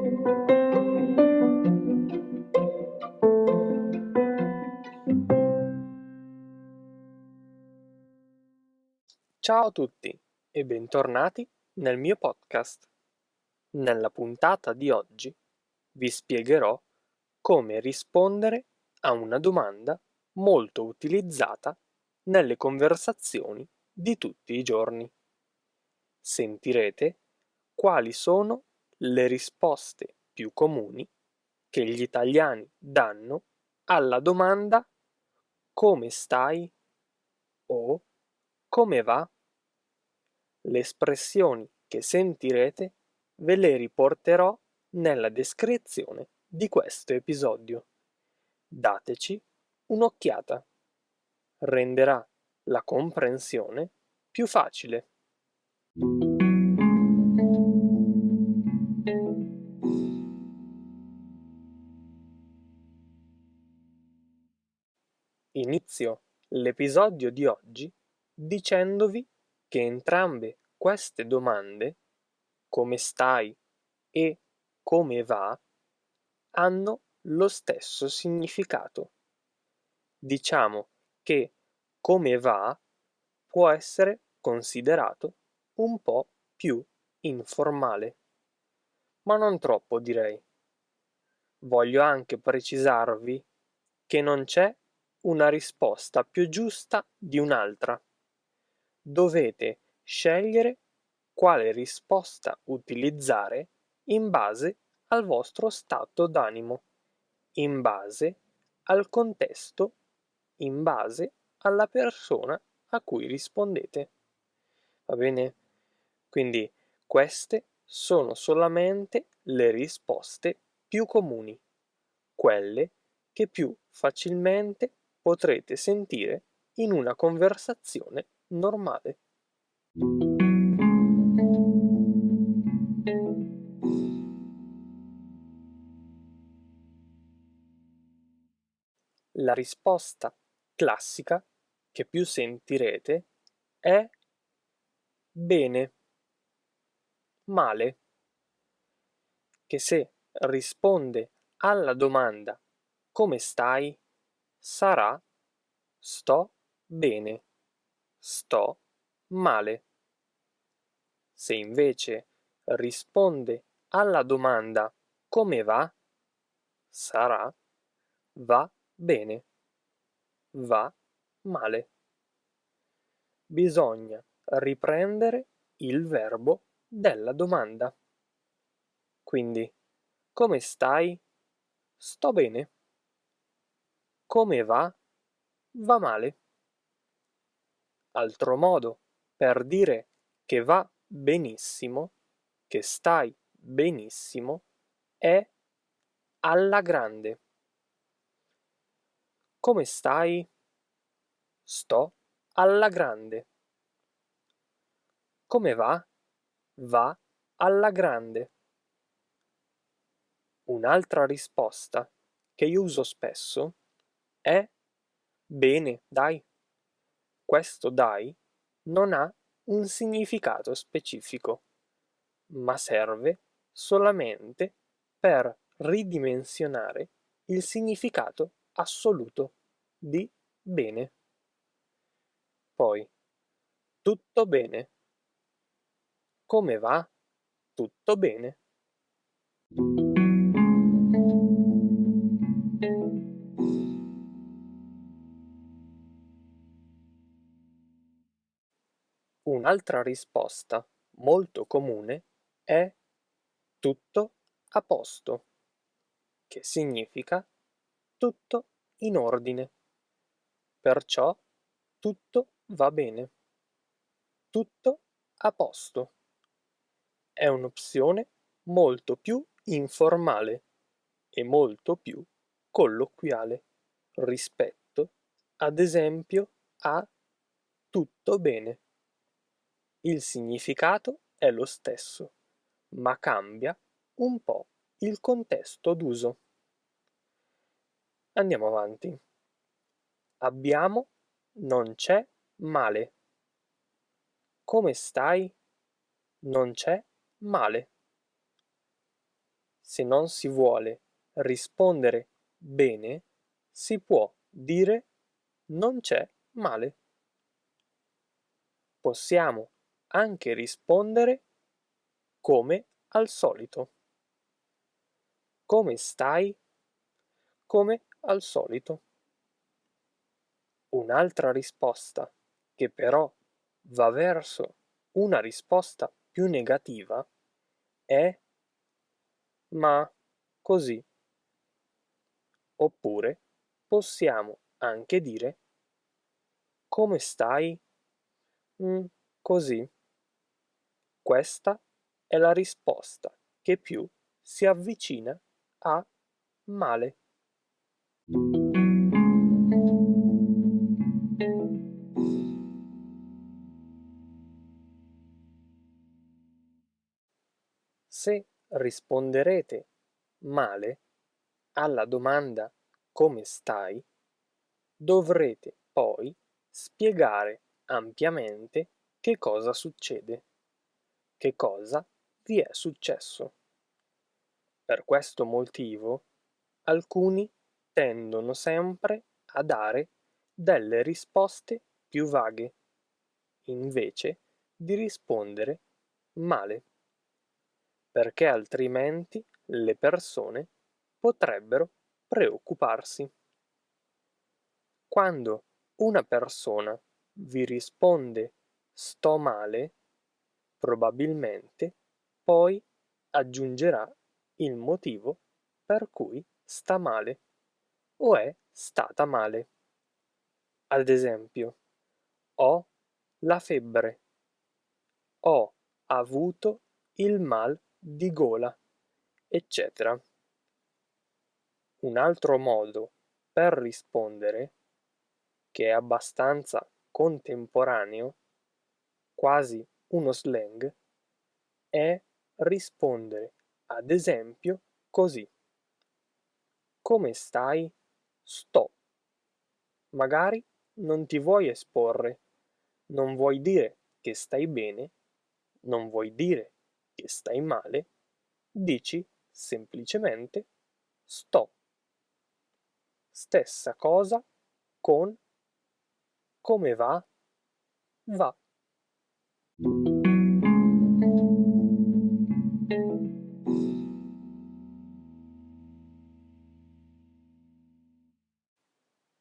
Ciao a tutti e bentornati nel mio podcast. Nella puntata di oggi vi spiegherò come rispondere a una domanda molto utilizzata nelle conversazioni di tutti i giorni. Sentirete quali sono le risposte più comuni che gli italiani danno alla domanda come stai o come va? Le espressioni che sentirete ve le riporterò nella descrizione di questo episodio. Dateci un'occhiata. Renderà la comprensione più facile. Inizio l'episodio di oggi dicendovi che entrambe queste domande, come stai e come va, hanno lo stesso significato. Diciamo che come va può essere considerato un po' più informale, ma non troppo direi. Voglio anche precisarvi che non c'è una risposta più giusta di un'altra. Dovete scegliere quale risposta utilizzare in base al vostro stato d'animo, in base al contesto, in base alla persona a cui rispondete. Va bene? Quindi queste sono solamente le risposte più comuni, quelle che più facilmente potrete sentire in una conversazione normale. La risposta classica che più sentirete è bene, male, che se risponde alla domanda come stai, sarà sto bene, sto male. Se invece risponde alla domanda come va, sarà va bene, va male. Bisogna riprendere il verbo della domanda. Quindi, come stai? Sto bene. Come va? Va male. Altro modo per dire che va benissimo, che stai benissimo, è alla grande. Come stai? Sto alla grande. Come va? Va alla grande. Un'altra risposta che io uso spesso è bene, dai. Questo dai non ha un significato specifico, ma serve solamente per ridimensionare il significato assoluto di bene. Poi, tutto bene. Come va? Tutto bene. Un'altra risposta molto comune è tutto a posto, che significa tutto in ordine. Perciò tutto va bene. Tutto a posto. È un'opzione molto più informale e molto più colloquiale rispetto, ad esempio, a tutto bene. Il significato è lo stesso, ma cambia un po' il contesto d'uso. Andiamo avanti. Abbiamo, non c'è male. Come stai? Non c'è male. Se non si vuole rispondere bene, si può dire non c'è male. Possiamo anche rispondere come al solito. Come stai? Come al solito. Un'altra risposta, che però va verso una risposta più negativa, è ma così. Oppure possiamo anche dire come stai? Così. Questa è la risposta che più si avvicina a male. Se risponderete male alla domanda come stai, dovrete poi spiegare ampiamente che cosa succede, che cosa vi è successo. Per questo motivo, alcuni tendono sempre a dare delle risposte più vaghe, invece di rispondere male, perché altrimenti le persone potrebbero preoccuparsi. Quando una persona vi risponde sto male, probabilmente poi aggiungerà il motivo per cui sta male o è stata male. Ad esempio, ho la febbre, ho avuto il mal di gola, eccetera. Un altro modo per rispondere, che è abbastanza contemporaneo, quasi uno slang, è rispondere ad esempio così. Come stai? Sto. Magari non ti vuoi esporre, non vuoi dire che stai bene, non vuoi dire che stai male, dici semplicemente sto. Stessa cosa con come va? Va.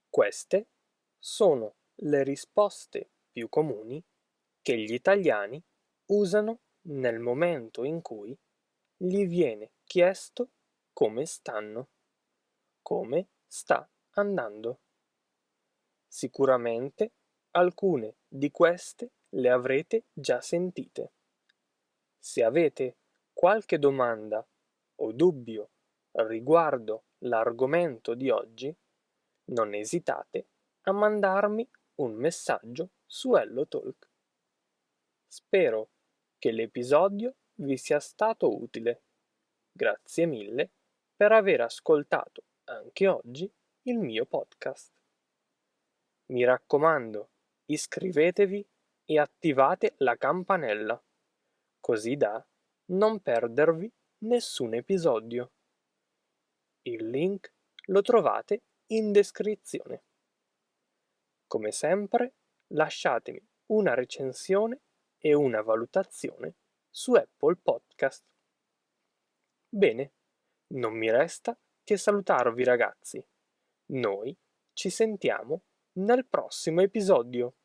Queste sono le risposte più comuni che gli italiani usano nel momento in cui gli viene chiesto come stanno, come sta andando. Sicuramente alcune di queste le avrete già sentite. Se avete qualche domanda o dubbio riguardo l'argomento di oggi, non esitate a mandarmi un messaggio su HelloTalk. Spero che l'episodio vi sia stato utile. Grazie mille per aver ascoltato anche oggi il mio podcast. Mi raccomando, iscrivetevi e attivate la campanella, così da non perdervi nessun episodio. Il link lo trovate in descrizione. Come sempre, lasciatemi una recensione e una valutazione su Apple Podcast. Bene, non mi resta che salutarvi ragazzi. Noi ci sentiamo nel prossimo episodio.